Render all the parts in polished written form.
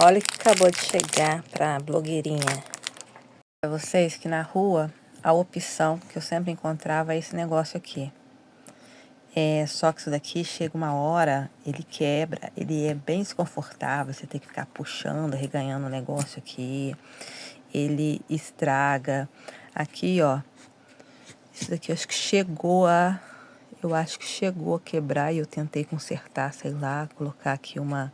Olha o que acabou de chegar pra blogueirinha. Pra vocês que na rua a opção que eu sempre encontrava é esse negócio aqui. Só que isso daqui chega uma hora, ele quebra, ele é bem desconfortável, você tem que ficar puxando, reganhando o negócio aqui. Ele estraga. Aqui, ó, isso daqui eu acho que chegou a quebrar e eu tentei consertar, sei lá, colocar aqui um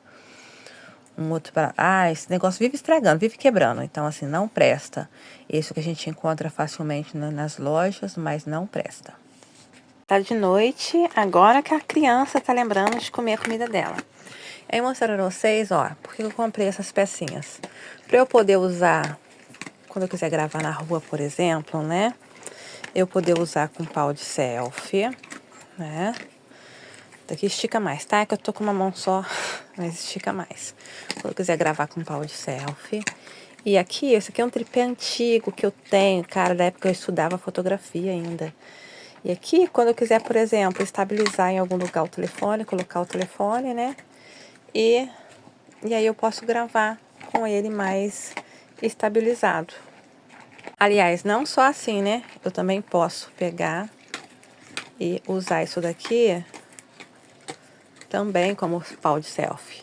outro para... esse negócio vive estragando, vive quebrando, então assim, não presta. Isso que a gente encontra facilmente nas lojas, mas não presta. Tá de noite, agora que a criança tá lembrando de comer a comida dela. Aí mostrando pra vocês, ó, porque eu comprei essas pecinhas. Pra eu poder usar, quando eu quiser gravar na rua, por exemplo, né? Eu poder usar com pau de selfie, né? Daqui estica mais, tá? É que eu tô com uma mão só, mas estica mais. Quando eu quiser gravar com pau de selfie. E aqui, esse aqui é um tripé antigo que eu tenho, cara, da época que eu estudava fotografia ainda. E aqui, quando eu quiser, por exemplo, estabilizar em algum lugar o telefone, colocar o telefone, né? E aí eu posso gravar com ele mais estabilizado. Aliás, não só assim, né? Eu também posso pegar e usar isso daqui também como pau de selfie.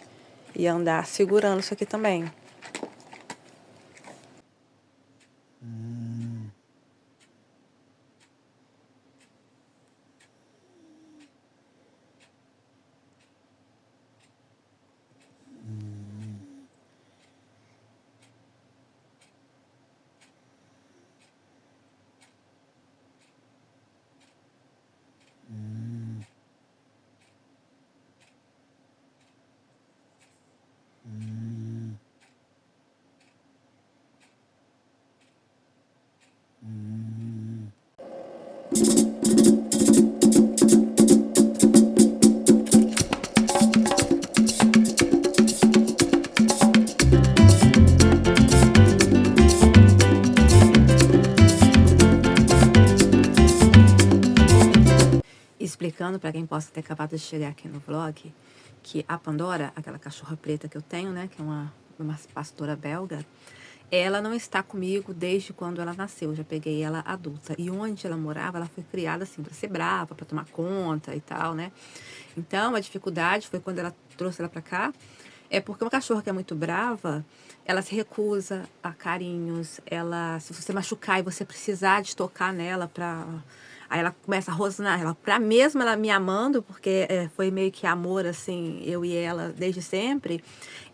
E andar segurando isso aqui também. Explicando para quem possa ter acabado de chegar aqui no vlog, que a Pandora, aquela cachorra preta que eu tenho, né, que é uma pastora belga, ela não está comigo desde quando ela nasceu. Eu já peguei ela adulta. E onde ela morava, ela foi criada assim, para ser brava, para tomar conta e tal, né? Então, a dificuldade foi quando ela trouxe ela para cá, é porque uma cachorra que é muito brava, ela se recusa a carinhos, ela, se você machucar e você precisar de tocar nela pra... Aí ela começa a rosnar, ela, pra mesmo ela me amando, porque foi meio que amor, assim, eu e ela desde sempre,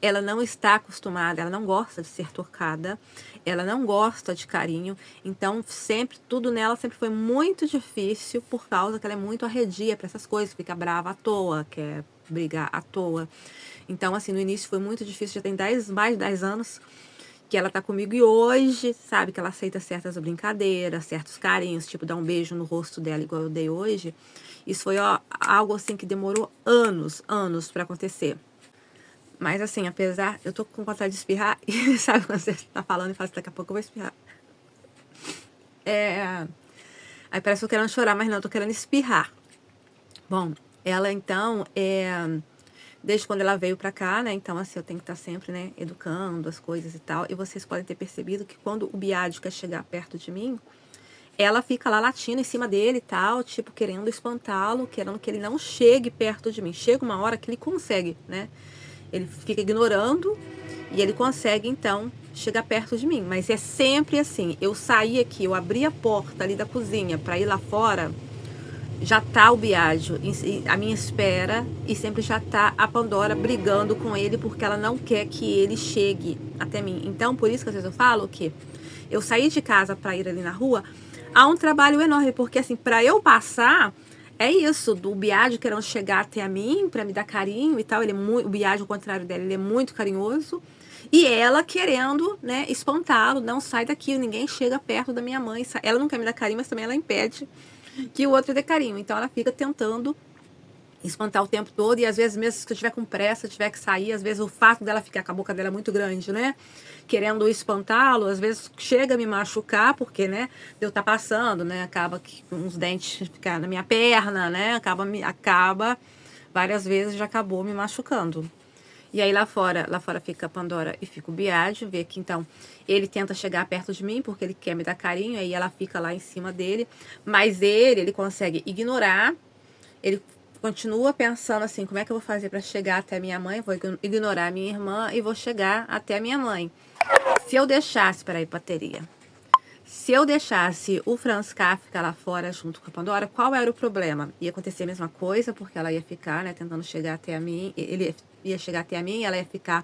ela não está acostumada, ela não gosta de ser tocada, ela não gosta de carinho, então sempre, tudo nela sempre foi muito difícil, por causa que ela é muito arredia para essas coisas, fica brava à toa, quer brigar à toa. Então, assim, no início foi muito difícil, já tem mais de 10 anos que ela tá comigo e hoje, sabe, que ela aceita certas brincadeiras, certos carinhos, tipo dar um beijo no rosto dela igual eu dei hoje. Isso foi, ó, algo assim que demorou anos pra acontecer. Mas assim, apesar, eu tô com vontade de espirrar e sabe quando você tá falando e fala assim, daqui a pouco eu vou espirrar. Aí parece que eu tô querendo chorar, mas não, eu tô querendo espirrar. Bom, ela então, desde quando ela veio pra cá, né, então assim, eu tenho que estar sempre, né, educando as coisas e tal, e vocês podem ter percebido que quando o Biagio quer chegar perto de mim, ela fica lá latindo em cima dele e tal, tipo, querendo espantá-lo, querendo que ele não chegue perto de mim. Chega uma hora que ele consegue, né, ele fica ignorando e ele consegue, então, chegar perto de mim, mas é sempre assim, eu saí aqui, eu abri a porta ali da cozinha pra ir lá fora, já tá o Biagio à minha espera e sempre já tá a Pandora brigando com ele porque ela não quer que ele chegue até mim. Então, por isso que às vezes eu falo que eu saí de casa para ir ali na rua, há um trabalho enorme, porque assim, para eu passar, é isso, do Biagio querendo chegar até a mim, para me dar carinho e tal, ele é muito, o Biagio, ao contrário dela, ele é muito carinhoso, e ela querendo, né, espantá-lo, não sai daqui, ninguém chega perto da minha mãe, ela não quer me dar carinho, mas também ela impede que o outro dê carinho. Então ela fica tentando espantar o tempo todo, e às vezes mesmo se eu tiver com pressa, tiver que sair, às vezes o fato dela ficar com a boca dela muito grande, né, querendo espantá-lo, às vezes chega a me machucar, porque, né, eu tá passando, né, acaba que uns dentes ficar na minha perna, né, acaba várias vezes já acabou me machucando. E aí lá fora fica a Pandora e fica o Biagio, vê que então ele tenta chegar perto de mim porque ele quer me dar carinho, aí ela fica lá em cima dele, mas ele consegue ignorar, ele continua pensando assim, como é que eu vou fazer para chegar até minha mãe? Vou ignorar a minha irmã e vou chegar até a minha mãe. Se eu deixasse, peraí, bateria. Se eu deixasse o Franz Kafka lá fora junto com a Pandora, qual era o problema? Ia acontecer a mesma coisa, porque ela ia ficar, né, tentando chegar até a mim, ele ia chegar até a mim, ela ia ficar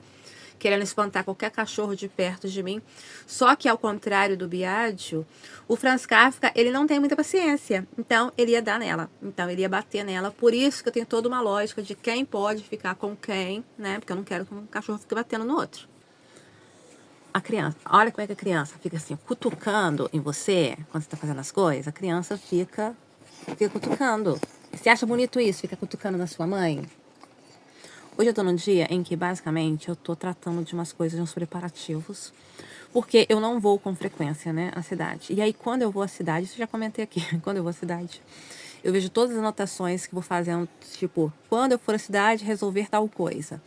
querendo espantar qualquer cachorro de perto de mim. Só que ao contrário do Biagio, o Franz Kafka, ele não tem muita paciência. Então, ele ia dar nela. Então, ele ia bater nela. Por isso que eu tenho toda uma lógica de quem pode ficar com quem, né? Porque eu não quero que um cachorro fique batendo no outro. A criança, olha como é que a criança fica assim, cutucando em você, quando você tá fazendo as coisas, a criança fica cutucando. Você acha bonito isso, fica cutucando na sua mãe? Hoje eu tô num dia em que, basicamente, eu tô tratando de umas coisas, de uns preparativos, porque eu não vou com frequência, né, à cidade. E aí, quando eu vou à cidade, isso eu já comentei aqui, quando eu vou à cidade, eu vejo todas as anotações que vou fazendo, tipo, quando eu for à cidade, resolver tal coisa,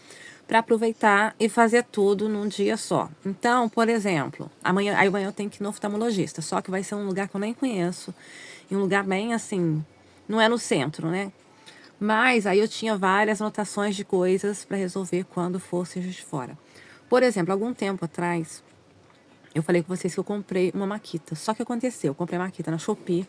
para aproveitar e fazer tudo num dia só. Então, por exemplo, amanhã eu tenho que ir no oftalmologista, só que vai ser um lugar que eu nem conheço, e um lugar bem assim, não é no centro, né? Mas aí eu tinha várias anotações de coisas para resolver quando fosse Juiz de Fora. Por exemplo, algum tempo atrás, eu falei com vocês que eu comprei uma Makita. Só que aconteceu, eu comprei a Makita na Shopee.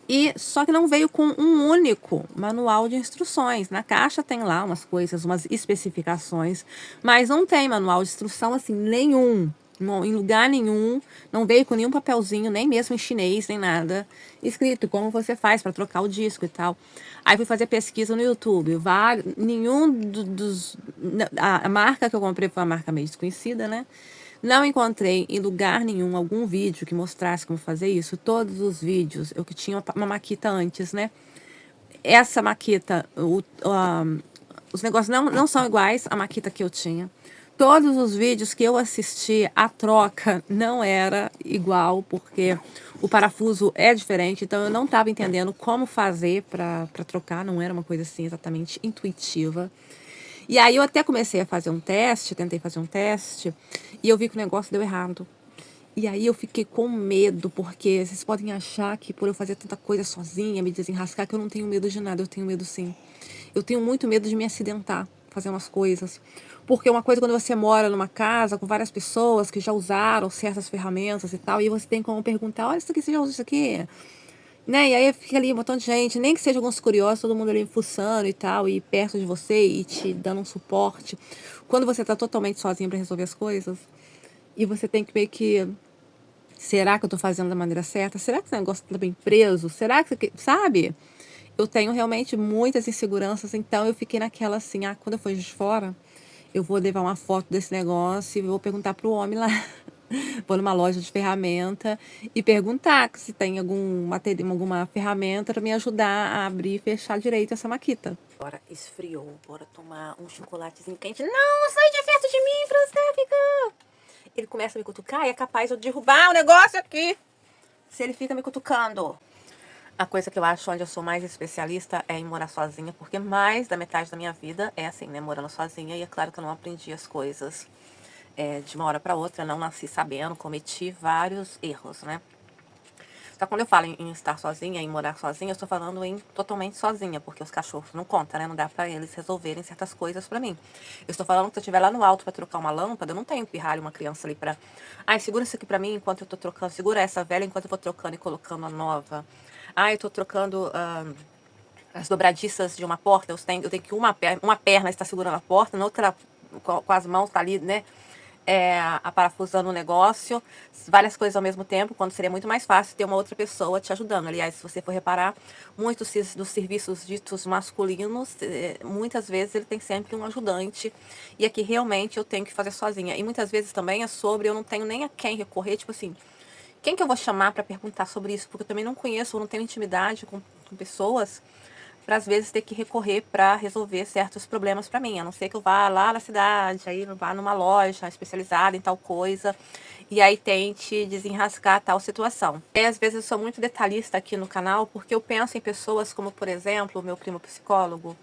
E só que não veio com um único manual de instruções. Na caixa tem lá umas coisas, umas especificações, mas não tem manual de instrução assim nenhum. Em lugar nenhum, não veio com nenhum papelzinho, nem mesmo em chinês, nem nada, escrito como você faz para trocar o disco e tal. Aí fui fazer pesquisa no YouTube, nenhum dos... A marca que eu comprei foi uma marca meio desconhecida, né? Não encontrei em lugar nenhum algum vídeo que mostrasse como fazer isso. Todos os vídeos, eu que tinha uma Makita antes, né? Essa Makita, os negócios não são iguais à Makita que eu tinha. Todos os vídeos que eu assisti, a troca não era igual, porque o parafuso é diferente, então eu não estava entendendo como fazer para trocar, não era uma coisa assim exatamente intuitiva. E aí eu até comecei a fazer um teste, tentei fazer um teste, e eu vi que o negócio deu errado. E aí eu fiquei com medo, porque vocês podem achar que por eu fazer tanta coisa sozinha, me desenrascar, que eu não tenho medo de nada, eu tenho medo sim. Eu tenho muito medo de me acidentar, fazer umas coisas. Porque uma coisa quando você mora numa casa com várias pessoas que já usaram certas ferramentas e tal, e você tem como perguntar, olha isso aqui, você já usou isso aqui? Né? E aí fica ali um montão de gente, nem que seja alguns curiosos, todo mundo ali fuçando e tal, e perto de você e te dando um suporte. Quando você tá totalmente sozinho para resolver as coisas, e você tem que meio que, será que eu tô fazendo da maneira certa? Será que esse negócio tá bem preso? Será que, sabe? Eu tenho realmente muitas inseguranças, então eu fiquei naquela assim, quando eu for de fora, eu vou levar uma foto desse negócio e vou perguntar pro homem lá. Vou numa loja de ferramenta e perguntar se tem algum material, alguma ferramenta para me ajudar a abrir e fechar direito essa maquita. Agora esfriou, bora tomar um chocolatezinho quente. Não, sai de perto de mim, Francesca! Ele começa a me cutucar e é capaz de eu derrubar o negócio aqui se ele fica me cutucando. A coisa que eu acho onde eu sou mais especialista é em morar sozinha, porque mais da metade da minha vida é assim, né, morando sozinha, e é claro que eu não aprendi as coisas de uma hora para outra, não nasci sabendo, cometi vários erros, né. Só que quando eu falo em estar sozinha, em morar sozinha, eu estou falando em totalmente sozinha, porque os cachorros não contam, né, não dá para eles resolverem certas coisas para mim. Eu estou falando que se eu estiver lá no alto para trocar uma lâmpada, eu não tenho pirralho, uma criança ali para, ai, segura isso aqui para mim enquanto eu tô trocando, segura essa velha enquanto eu vou trocando e colocando a nova. Ah, eu tô trocando as dobradiças de uma porta, eu tenho que uma perna está segurando a porta, na outra com as mãos tá ali, né, parafusando o negócio, várias coisas ao mesmo tempo, quando seria muito mais fácil ter uma outra pessoa te ajudando. Aliás, se você for reparar, muitos dos serviços ditos masculinos, muitas vezes ele tem sempre um ajudante, e aqui realmente eu tenho que fazer sozinha. E muitas vezes também é sobre, eu não tenho nem a quem recorrer, tipo assim, quem que eu vou chamar para perguntar sobre isso? Porque eu também não conheço, eu não tenho intimidade com pessoas para às vezes ter que recorrer para resolver certos problemas para mim. A não ser que eu vá lá na cidade, aí vá numa loja especializada em tal coisa e aí tente desenrascar tal situação. E às vezes eu sou muito detalhista aqui no canal porque eu penso em pessoas como, por exemplo, o meu primo psicólogo,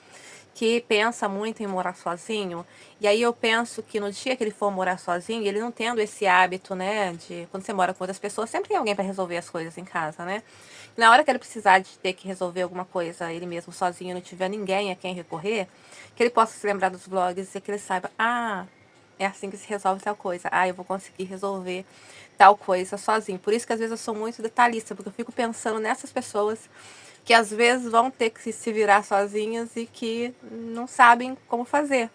que pensa muito em morar sozinho, e aí eu penso que no dia que ele for morar sozinho, ele não tendo esse hábito, né, de quando você mora com outras pessoas, sempre tem alguém para resolver as coisas em casa, né? Na hora que ele precisar de ter que resolver alguma coisa ele mesmo sozinho, não tiver ninguém a quem recorrer, que ele possa se lembrar dos vlogs e que ele saiba, ah, é assim que se resolve tal coisa. Ah, eu vou conseguir resolver tal coisa sozinho. Por isso que às vezes eu sou muito detalhista, porque eu fico pensando nessas pessoas que às vezes vão ter que se virar sozinhas e que não sabem como fazer.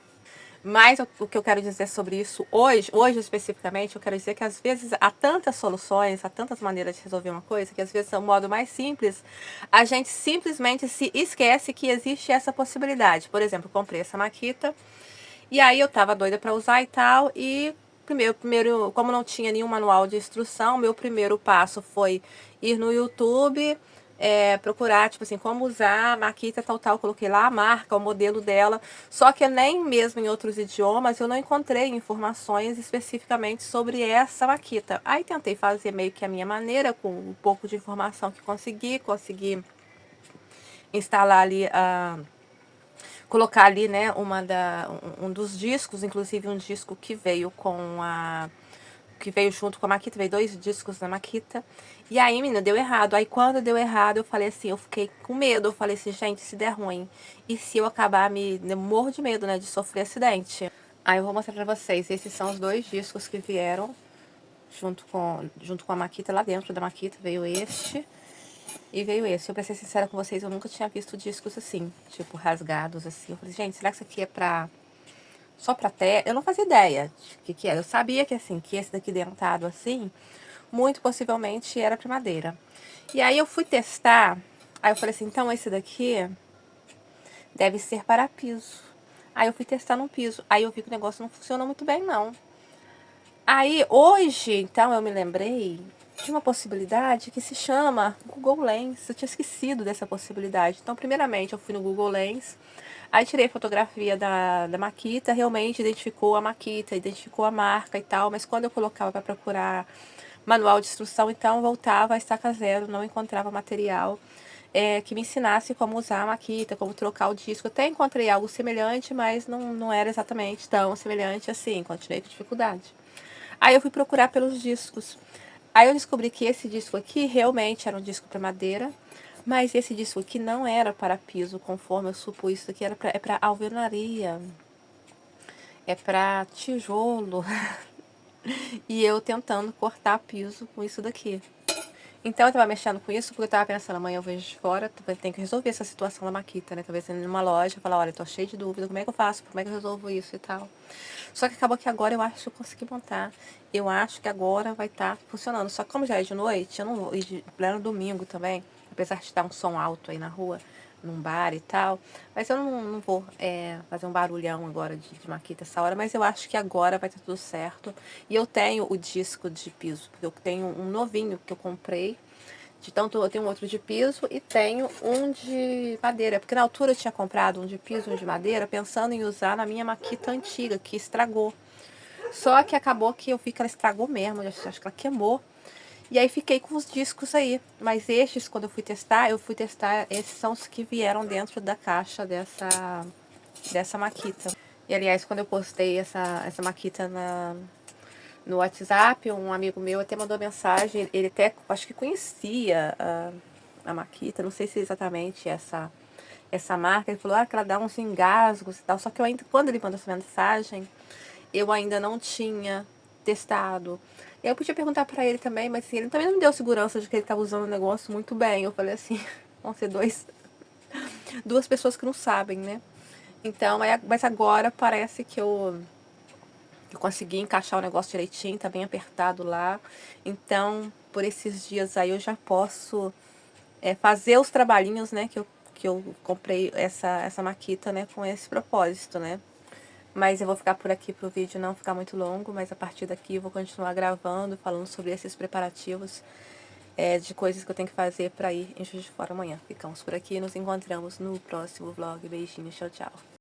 Mas o que eu quero dizer sobre isso hoje especificamente, eu quero dizer que às vezes há tantas soluções, há tantas maneiras de resolver uma coisa, que às vezes é o modo mais simples, a gente simplesmente se esquece que existe essa possibilidade. Por exemplo, eu comprei essa maquita, e aí eu tava doida para usar e tal, e primeiro, como não tinha nenhum manual de instrução, meu primeiro passo foi ir no YouTube, procurar, tipo assim, como usar a maquita tal, coloquei lá a marca, o modelo dela, só que nem mesmo em outros idiomas eu não encontrei informações especificamente sobre essa maquita. Aí tentei fazer meio que a minha maneira, com um pouco de informação que consegui instalar ali colocar ali, né, um dos discos, inclusive um disco que veio que veio junto com a maquita, veio 2 discos da maquita. E aí, menina, deu errado. Aí quando deu errado, eu falei assim, eu fiquei com medo. Eu falei assim, gente, se der ruim, e se eu acabar eu morro de medo, né, de sofrer acidente. Aí eu vou mostrar pra vocês. Esses são os 2 discos que vieram junto com a maquita. Lá dentro da maquita veio este e veio esse. Eu, pra ser sincera com vocês, eu nunca tinha visto discos assim, tipo, rasgados assim. Eu falei, gente, será que isso aqui é só pra terra? Eu não fazia ideia de que era. Eu sabia que assim, que esse daqui dentado assim, muito possivelmente era pra madeira. E aí eu fui testar, aí eu falei assim, então esse daqui deve ser para piso. Aí eu fui testar no piso, aí eu vi que o negócio não funcionou muito bem não. Aí hoje, então, eu me lembrei de uma possibilidade que se chama Google Lens. Eu tinha esquecido dessa possibilidade. Então, primeiramente, eu fui no Google Lens, aí tirei fotografia da maquita, realmente identificou a maquita, identificou a marca e tal, mas quando eu colocava para procurar manual de instrução, então voltava a estaca zero, não encontrava material que me ensinasse como usar a maquita, como trocar o disco. Eu até encontrei algo semelhante, mas não era exatamente tão semelhante assim, continuei com dificuldade. Aí eu fui procurar pelos discos. Aí eu descobri que esse disco aqui realmente era um disco para madeira, mas esse disco aqui não era para piso, conforme eu supus. Isso aqui é para alvenaria, é para tijolo. E eu tentando cortar piso com isso daqui. Então eu tava mexendo com isso porque eu tava pensando, amanhã eu vejo de fora, tem que resolver essa situação da maquita, né? Talvez indo numa loja, falar, olha, tô cheio de dúvida, como é que eu faço? Como é que eu resolvo isso e tal. Só que acabou que agora eu acho que eu consegui montar. Eu acho que agora vai estar funcionando. Só que como já é de noite, eu não vou, e de pleno domingo também, apesar de estar um som alto aí na rua, num bar e tal. Mas eu não vou fazer um barulhão agora de maquita essa hora, mas eu acho que agora vai estar tudo certo. E eu tenho o disco de piso, porque eu tenho um novinho que eu comprei. Então eu tenho um outro de piso e tenho um de madeira. Porque na altura eu tinha comprado um de piso, um de madeira, pensando em usar na minha maquita antiga, que estragou. Só que acabou que eu vi que ela estragou mesmo, eu acho que ela queimou. E aí fiquei com os discos aí. Mas estes, quando eu fui testar, esses são os que vieram dentro da caixa dessa maquita. E aliás, quando eu postei essa maquita no WhatsApp, um amigo meu até mandou mensagem, ele até, acho que conhecia a maquita, não sei se é exatamente essa marca, ele falou que ela dá uns engasgos e tal, só que eu ainda, quando ele mandou essa mensagem, eu ainda não tinha testado. Eu podia perguntar pra ele também, mas assim, ele também não me deu segurança de que ele estava usando o negócio muito bem. Eu falei assim, vão ser duas pessoas que não sabem, né? Então, mas agora parece que eu consegui encaixar o negócio direitinho, tá bem apertado lá. Então, por esses dias aí eu já posso fazer os trabalhinhos, né, que eu comprei essa maquita, né, com esse propósito, né. Mas eu vou ficar por aqui pro vídeo não ficar muito longo, mas a partir daqui eu vou continuar gravando, falando sobre esses preparativos de coisas que eu tenho que fazer para ir em Juiz de Fora amanhã. Ficamos por aqui e nos encontramos no próximo vlog. Beijinhos, tchau, tchau.